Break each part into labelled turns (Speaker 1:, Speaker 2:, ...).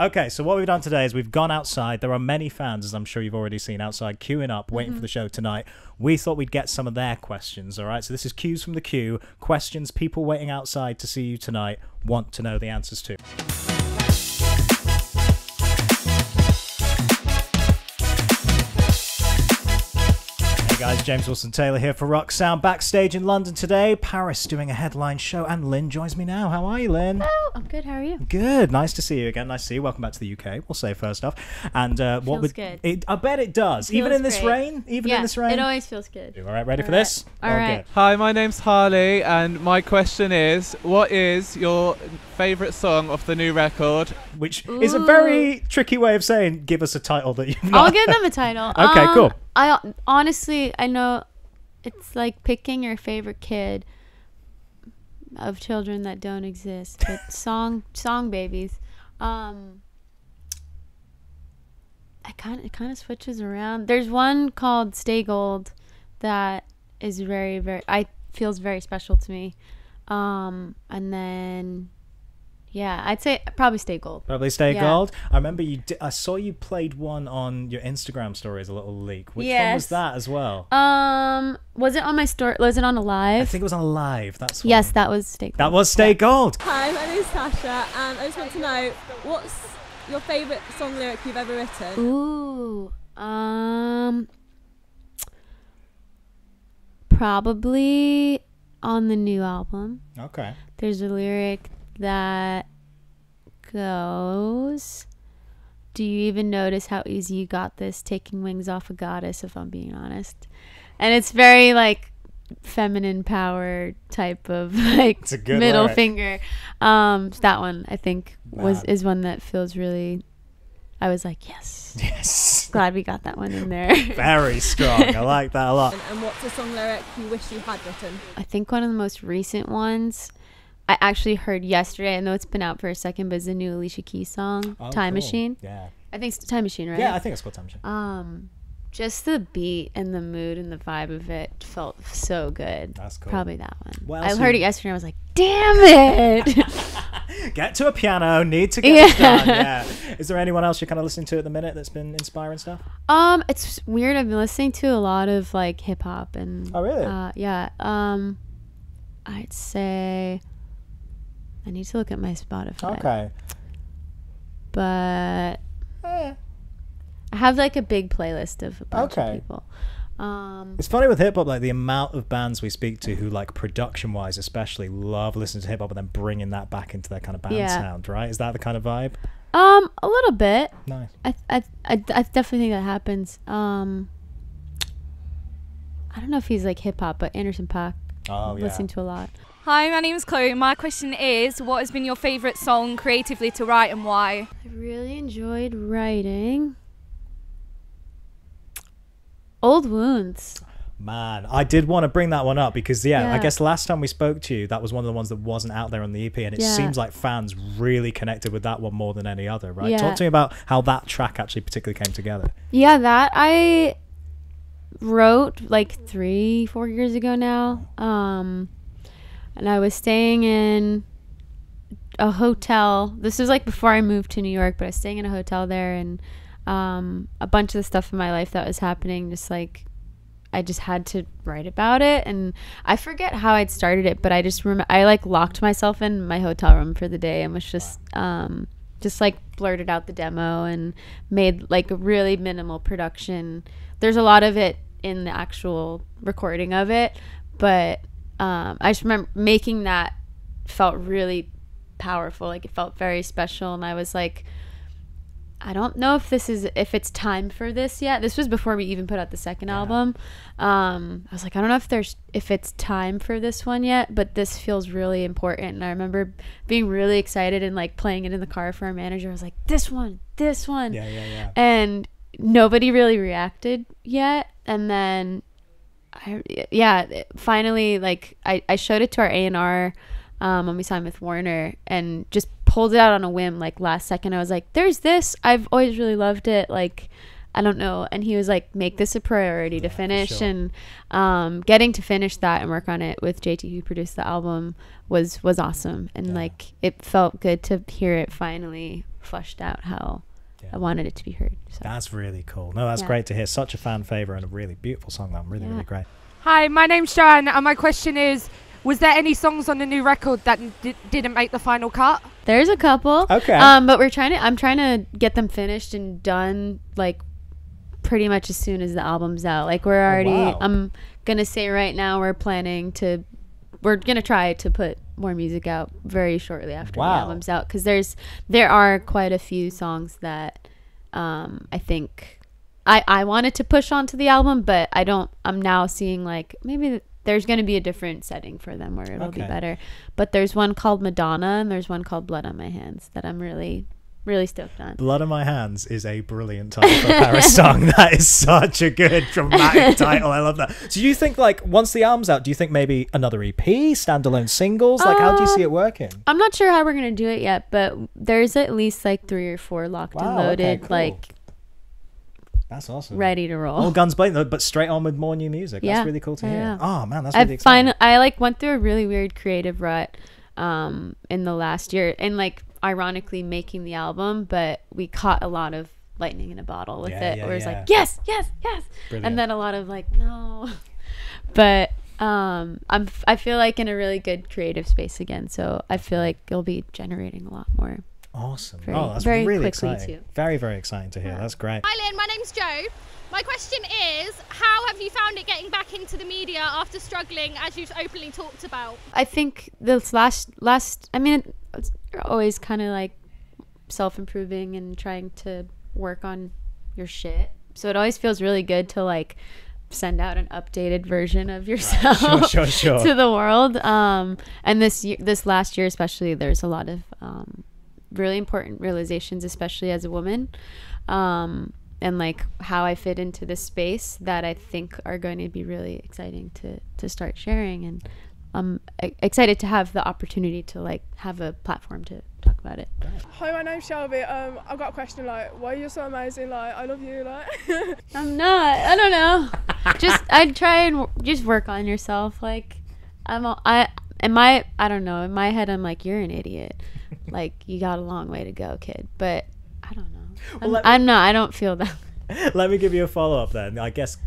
Speaker 1: Okay, so what we've done today is we've gone outside. There are many fans, as I'm sure you've already seen, outside queuing up, waiting for the show tonight. We thought we'd get some of their questions, all right? So this is Cues from the Queue, questions people waiting outside to see you tonight want to know the answers to. Hey guys, James Wilson-Taylor here for Rock Sound. Backstage in London today, Paris doing a headline show, and Lynn joins me now. How are you, Lynn?
Speaker 2: Hello, I'm good. How are you?
Speaker 1: Good. Nice to see you again. Nice to see you. Welcome back to the UK. We'll say first off. And what would
Speaker 2: good.
Speaker 1: I bet it does.
Speaker 2: Feels
Speaker 1: even in this
Speaker 2: great.
Speaker 1: rain. Even in this rain.
Speaker 2: It always feels good.
Speaker 1: All right, ready for this?
Speaker 2: All right.
Speaker 3: Hi, my name's Harley, and my question is, what is your favourite song off the new record?
Speaker 1: Which is a very tricky way of saying, give us a title that you've not.
Speaker 2: I'll give them a title.
Speaker 1: Okay, cool.
Speaker 2: I honestly, I know it's like picking your favorite kid of children that don't exist, but song babies. It kind of switches around. There's one called Stay Gold that is very feels very special to me. And then yeah, I'd say probably Stay Gold.
Speaker 1: Probably Stay Gold. I remember I saw you played one on your Instagram story as a little leak. Which one was that as well?
Speaker 2: Was it on my story? Was it on a live?
Speaker 1: I think it was on a live. That's
Speaker 2: yes, that was Stay Gold.
Speaker 1: That was Stay Gold.
Speaker 4: Hi, my name's Tasha, and I just want to know, what's your favourite song lyric you've ever written?
Speaker 2: Ooh, probably on the new album.
Speaker 1: Okay.
Speaker 2: There's a lyric that goes, do you even notice how easy you got this, taking wings off a goddess, if I'm being honest. And it's very like feminine power type of like middle
Speaker 1: lyric.
Speaker 2: finger. That one I think is one that feels really, I was like, yes, glad we got that one in there.
Speaker 1: Very strong. I like that a lot.
Speaker 4: And what's a song lyric you wish you had written?
Speaker 2: I think one of the most recent ones I actually heard yesterday. I know it's been out for a second, but it's the new Alicia Keys song, Time Machine.
Speaker 1: Yeah.
Speaker 2: I think it's Time Machine, right?
Speaker 1: Yeah, I think it's called Time Machine.
Speaker 2: Just the beat and the mood and the vibe of it felt so good.
Speaker 1: That's cool.
Speaker 2: Probably that one.
Speaker 1: Well,
Speaker 2: I heard it yesterday and I was like, damn it.
Speaker 1: Get to a piano, need to get it done. Yeah. Is there anyone else you're kind of listening to at the minute that's been inspiring stuff?
Speaker 2: It's weird. I've been listening to a lot of like hip hop and
Speaker 1: oh really?
Speaker 2: Yeah. I'd say I need to look at my Spotify.
Speaker 1: Okay.
Speaker 2: But I have like a big playlist of a bunch of people.
Speaker 1: It's funny with hip hop, like the amount of bands we speak to who, like production wise especially, love listening to hip hop and then bringing that back into their kind of band sound, right? Is that the kind of vibe?
Speaker 2: A little bit.
Speaker 1: Nice.
Speaker 2: I definitely think that happens. I don't know if he's like hip hop, but Anderson .Paak.
Speaker 1: Oh yeah.
Speaker 2: Listening to a lot.
Speaker 5: Hi, my name's Chloe. My question is, what has been your favourite song creatively to write and why?
Speaker 2: I really enjoyed writing Old Wounds.
Speaker 1: Man, I did want to bring that one up because, I guess last time we spoke to you, that was one of the ones that wasn't out there on the EP, and it seems like fans really connected with that one more than any other, right?
Speaker 2: Yeah.
Speaker 1: Talk to me about how that track actually particularly came together.
Speaker 2: Yeah, that I wrote like 3-4 years ago now. And I was staying in a hotel. This was like before I moved to New York, but I was staying in a hotel there, and a bunch of the stuff in my life that was happening, just like I just had to write about it. And I forget how I'd started it, but I just remember I like locked myself in my hotel room for the day and was just like blurted out the demo and made like a really minimal production. There's a lot of it in the actual recording of it, but I just remember making that felt really powerful. Like it felt very special, and I was like, I don't know if it's time for this yet. This was before we even put out the second album. I was like, I don't know if it's time for this one yet, but this feels really important. And I remember being really excited and like playing it in the car for our manager. I was like, this one.
Speaker 1: Yeah.
Speaker 2: And nobody really reacted yet. And then finally, like I showed it to our A&R when we signed with Warner, and just pulled it out on a whim. Like last second, I was like, there's this, I've always really loved it, like I don't know. And he was like, make this a priority to finish. Sure. And getting to finish that and work on it with JT, who produced the album, was awesome. And like it felt good to hear it finally fleshed out how I wanted it to be heard. So.
Speaker 1: That's really cool. No, that's great to hear. Such a fan favorite and a really beautiful song. That really, really great.
Speaker 6: Hi, my name's Joanne, and my question is, was there any songs on the new record that didn't make the final cut?
Speaker 2: There's a couple.
Speaker 1: Okay.
Speaker 2: But I'm trying to get them finished and done like pretty much as soon as the album's out. Like we're already, I'm going to say right now we're going to try to put more music out very shortly after the album's out, because there are quite a few songs that I think I wanted to push onto the album, but I'm now seeing like maybe there's going to be a different setting for them where it'll be better. But there's one called Madonna and there's one called Blood on My Hands that I'm really stoked on.
Speaker 1: Blood on My Hands is a brilliant title for a PVRIS song. That is such a good dramatic title. I love that. So do you think, like, once the album's out, do you think maybe another EP, standalone singles? Like, how do you see it working?
Speaker 2: I'm not sure how we're going to do it yet, but there's at least like 3 or 4 locked and loaded.
Speaker 1: Cool.
Speaker 2: Like,
Speaker 1: that's awesome.
Speaker 2: Ready to roll.
Speaker 1: All guns blazing, but straight on with more new music. That's really cool to hear. Oh man, that's really exciting.
Speaker 2: I like went through a really weird creative rut in the last year, and like ironically making the album, but we caught a lot of lightning in a bottle with it. Where it's like yes. Brilliant. And then a lot of like no. But I feel like in a really good creative space again, so I feel like it'll be generating a lot more.
Speaker 1: Awesome. That's really exciting. Too. Very, very exciting to hear. That's great.
Speaker 7: Hi Lynn, my name's Jo. My question is, how have you found it getting back into the media after struggling, as you've openly talked about?
Speaker 2: I think this last I mean, it's always kind of like self-improving and trying to work on your shit. So it always feels really good to like send out an updated version of yourself
Speaker 1: sure.
Speaker 2: to the world. And this last year especially, there's a lot of really important realizations, especially as a woman, and like how I fit into this space that I think are going to be really exciting to start sharing. And I'm excited to have the opportunity to like have a platform to talk about it.
Speaker 8: Hi, my name's Shelby. I've got a question, like, why are you so amazing? Like, I love you, like.
Speaker 2: I'm not. I don't know. I'd try and just work on yourself. Like, I don't know. In my head, I'm like, you're an idiot. Like, you got a long way to go, kid. But I don't know. I don't feel that.
Speaker 1: Let me give you a follow-up then. I guess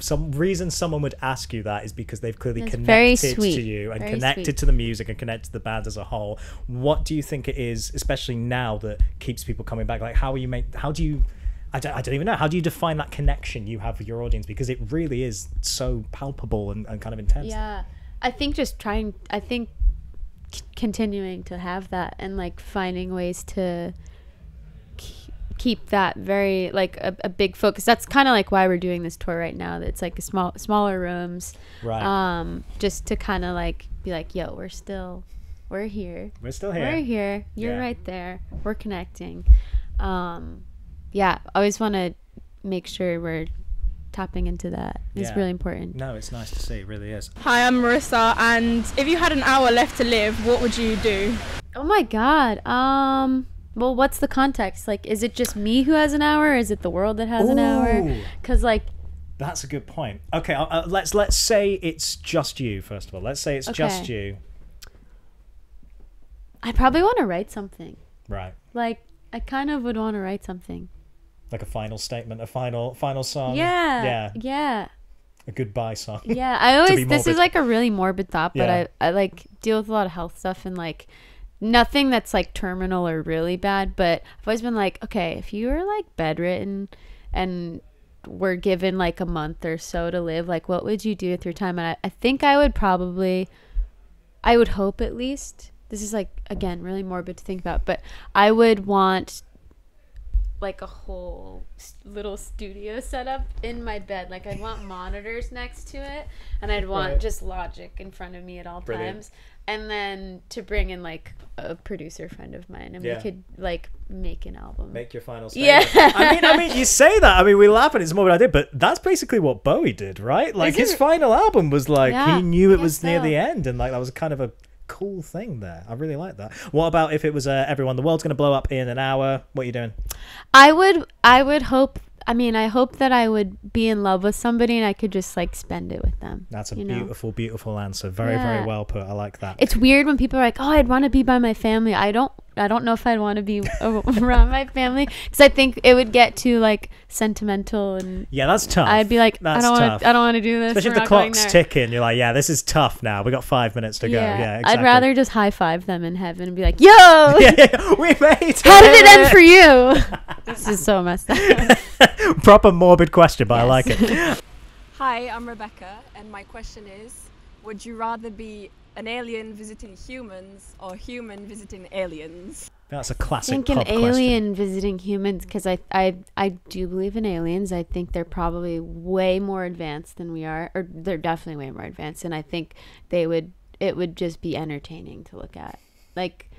Speaker 1: some reason someone would ask you that is because they've clearly connected to you and connected to the music and connected to the band as a whole. What do you think it is, especially now, that keeps people coming back? Like, I don't even know. How do you define that connection you have with your audience? Because it really is so palpable and kind of intense.
Speaker 2: Yeah. I think continuing to have that and like finding ways to keep that very like a big focus. That's kind of like why we're doing this tour right now. It's like smaller rooms,
Speaker 1: right?
Speaker 2: Just to kind of like be like, yo, we're here. You're right there. We're connecting. I always want to make sure we're tapping into that. It's really important.
Speaker 1: No, it's nice to see. It really is.
Speaker 4: Hi, I'm Marissa, and if you had an hour left to live, what would you do?
Speaker 2: Oh my god. Well, what's the context? Like, is it just me who has an hour, or is it the world that has an hour? Because like,
Speaker 1: that's a good point. Okay, let's say it's just you. First of all, let's say it's just you.
Speaker 2: I probably want to write something.
Speaker 1: Right.
Speaker 2: Like, I kind of would want to write something.
Speaker 1: Like a final statement, a final song.
Speaker 2: Yeah.
Speaker 1: A goodbye song.
Speaker 2: Yeah, I always. This is like a really morbid thought, but I like deal with a lot of health stuff and like nothing that's like terminal or really bad. But I've always been like, okay, if you were like bedridden and were given like a month or so to live, like what would you do with your time? And I think I would hope at least. This is like again really morbid to think about, but I would want like a whole little studio set up in my bed. Like I'd want monitors next to it, and I'd want just Logic in front of me at all times, and then to bring in like a producer friend of mine, and we could like make an album.
Speaker 1: Make your final statement. I mean, you say that. I mean, we laugh at it, it's more what I did, but that's basically what Bowie did, right? Like his final album was like he knew it was near the end, and like that was kind of a cool thing there. I really like that. What about if it was everyone, the world's going to blow up in an hour? What are you doing?
Speaker 2: I would hope I mean, I hope that I would be in love with somebody and I could just like spend it with them.
Speaker 1: That's a
Speaker 2: you know?
Speaker 1: beautiful, beautiful answer. Very, very well put. I like that.
Speaker 2: It's weird when people are like, "Oh, I'd want to be by my family." I don't know if I'd want to be around my family because I think it would get too like sentimental and
Speaker 1: yeah, that's tough.
Speaker 2: I'd be like,
Speaker 1: that's
Speaker 2: I don't want to do this.
Speaker 1: Especially if the clock's ticking, you're like, yeah, this is tough now. We got 5 minutes to go. Yeah, exactly.
Speaker 2: I'd rather just high five them in heaven and be like, "Yo,
Speaker 1: we made it.
Speaker 2: How did it end for you?" This is so messed up.
Speaker 1: Proper morbid question, but I like it.
Speaker 9: Hi, I'm Rebecca, and my question is, would you rather be an alien visiting humans or human visiting aliens?
Speaker 1: That's a classic.
Speaker 2: I think an alien visiting humans, because I do believe in aliens. I think they're probably way more advanced than we are, or they're definitely way more advanced, and I think it would just be entertaining to look at. Like,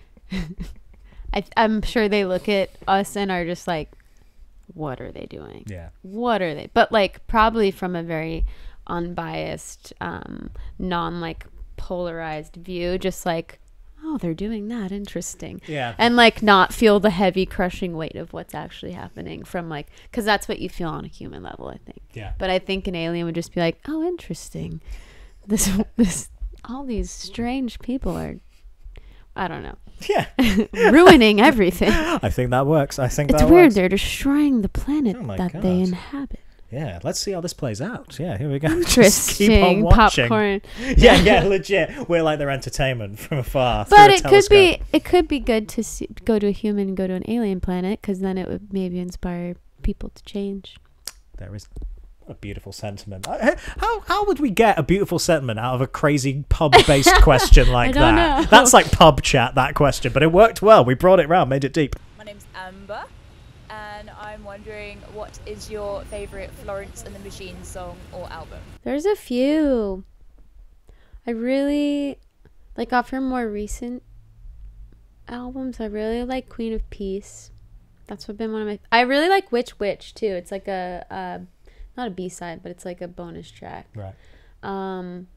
Speaker 2: I'm sure they look at us and are just like, what are they doing?
Speaker 1: Yeah.
Speaker 2: What are they? But like probably from a very unbiased, non like polarized view, just like, oh, they're doing that, interesting.
Speaker 1: Yeah.
Speaker 2: And like not feel the heavy crushing weight of what's actually happening from like, because that's what you feel on a human level, I think.
Speaker 1: Yeah.
Speaker 2: But I think an alien would just be like, oh, interesting. This all these strange people are, I don't know.
Speaker 1: Yeah.
Speaker 2: Ruining everything.
Speaker 1: I think that works. I think
Speaker 2: it's
Speaker 1: that
Speaker 2: weird.
Speaker 1: works.
Speaker 2: They're destroying the planet
Speaker 1: God.
Speaker 2: they inhabit.
Speaker 1: Yeah, let's see how this plays out. Yeah, here we go.
Speaker 2: Interesting.
Speaker 1: Just keep on watching.
Speaker 2: Popcorn.
Speaker 1: Yeah, legit. We're like their entertainment from afar.
Speaker 2: But it could be good to go to a human and go to an alien planet, because then it would maybe inspire people to change.
Speaker 1: There is a beautiful sentiment. How would we get a beautiful sentiment out of a crazy pub-based question like that?
Speaker 2: Know.
Speaker 1: That's like pub chat, that question, but it worked well. We brought it round, made it deep.
Speaker 10: My name's Amber, and I'm wondering, what is your favourite Florence and the Machine song or album?
Speaker 2: There's a few. I really like, off her more recent albums, I really like Queen of Peace. That's been one of my. I really like Witch too. It's like a not a B-side, but it's like a bonus track.
Speaker 1: Right.
Speaker 2: And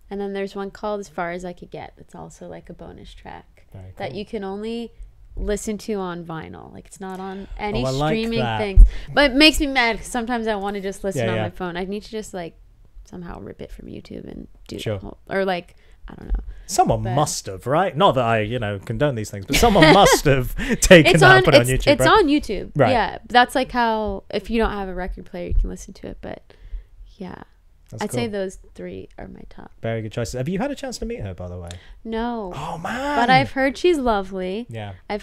Speaker 2: then there's one called As Far As I Could Get. It's also like a bonus track that you can only listen to on vinyl. Like, it's not on any streaming things. But it makes me mad because sometimes I want to just listen on my phone. I need to just like somehow rip it from YouTube and do the whole, or like, I don't know.
Speaker 1: Someone must have, right? Not that I, condone these things, but someone must have taken that and put it on YouTube.
Speaker 2: It's on YouTube.
Speaker 1: Right.
Speaker 2: Yeah. That's like how, if you don't have a record player, you can listen to it. But yeah. I'd say those three are my top.
Speaker 1: Very good choices. Have you had a chance to meet her, by the way?
Speaker 2: No.
Speaker 1: Oh, man.
Speaker 2: But I've heard she's lovely.
Speaker 1: Yeah.
Speaker 2: I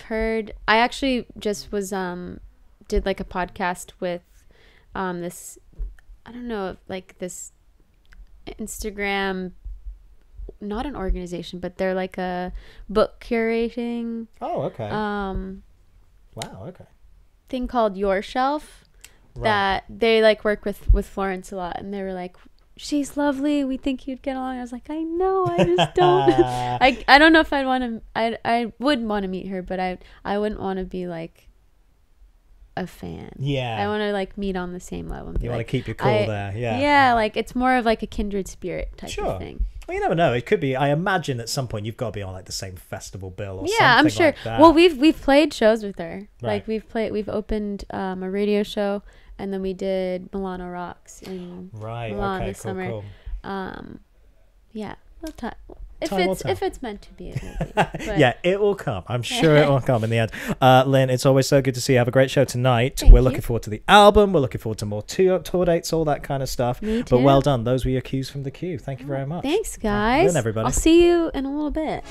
Speaker 2: actually just was, did like a podcast with this, I don't know, like this Instagram, not an organization, but they're like a book curating.
Speaker 1: Oh, okay. Wow, okay.
Speaker 2: Thing called Your Shelf.
Speaker 1: Right.
Speaker 2: That they like work with Florence a lot, and they were like, she's lovely, we think you'd get along. I was like, I know, I just don't. I don't know if I'd want to. I would want to meet her, but I wouldn't want to be like a fan.
Speaker 1: Yeah.
Speaker 2: I want to like meet on the same level.
Speaker 1: You want to keep your cool there. Yeah.
Speaker 2: Yeah, like it's more of like a kindred spirit type of thing.
Speaker 1: Well, you never know. It could be. I imagine at some point you've got to be on like the same festival bill or something.
Speaker 2: Yeah, I'm sure.
Speaker 1: Like that.
Speaker 2: Well, we've played shows with her.
Speaker 1: Right.
Speaker 2: Like we've opened a radio show, and then we did Milano Rocks in Milan this summer.
Speaker 1: Cool.
Speaker 2: Yeah, we'll talk. If it's meant to be, it will be. But
Speaker 1: yeah, it will come. I'm sure it will come in the end. Lynn, it's always so good to see you. Have a great show tonight.
Speaker 2: Thank
Speaker 1: We're
Speaker 2: you.
Speaker 1: looking forward to the album. We're looking forward to more tour dates, all that kind of stuff.
Speaker 2: Me
Speaker 1: But
Speaker 2: too.
Speaker 1: well done. Those were your cues from the queue. Thank you very much.
Speaker 2: Thanks, guys.
Speaker 1: Lynn, everybody.
Speaker 2: I'll see you in a little bit.